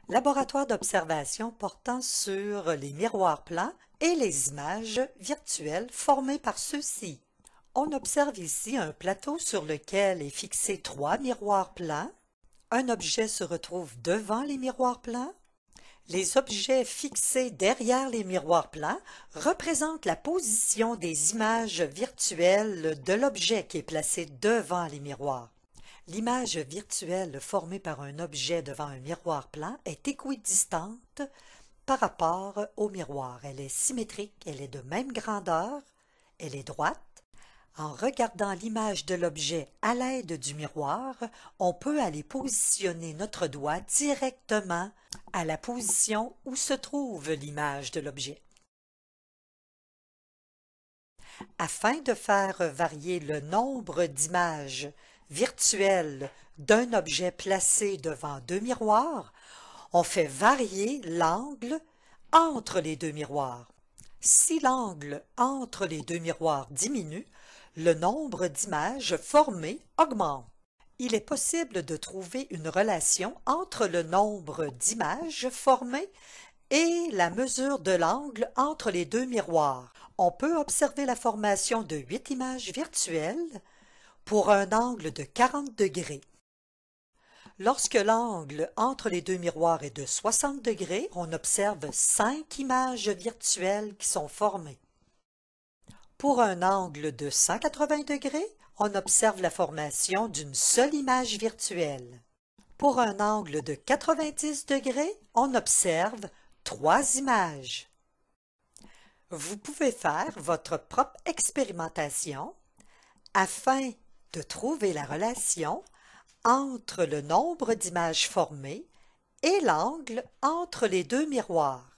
Laboratoire d'observation portant sur les miroirs plans et les images virtuelles formées par ceux-ci. On observe ici un plateau sur lequel est fixé 3 miroirs plans. Un objet se retrouve devant les miroirs plans. Les objets fixés derrière les miroirs plans représentent la position des images virtuelles de l'objet qui est placé devant les miroirs. L'image virtuelle formée par un objet devant un miroir plan est équidistante par rapport au miroir. Elle est symétrique, elle est de même grandeur, elle est droite. En regardant l'image de l'objet à l'aide du miroir, on peut aller positionner notre doigt directement à la position où se trouve l'image de l'objet. Afin de faire varier le nombre d'images virtuelles d'un objet placé devant deux miroirs, on fait varier l'angle entre les deux miroirs. Si l'angle entre les deux miroirs diminue, le nombre d'images formées augmente. Il est possible de trouver une relation entre le nombre d'images formées et la mesure de l'angle entre les deux miroirs. On peut observer la formation de 8 images virtuelles pour un angle de 40 degrés. Lorsque l'angle entre les deux miroirs est de 60 degrés, on observe 5 images virtuelles qui sont formées. Pour un angle de 180 degrés, on observe la formation d'une seule image virtuelle. Pour un angle de 90 degrés, on observe 3 images. Vous pouvez faire votre propre expérimentation afin de trouver la relation entre le nombre d'images formées et l'angle entre les deux miroirs.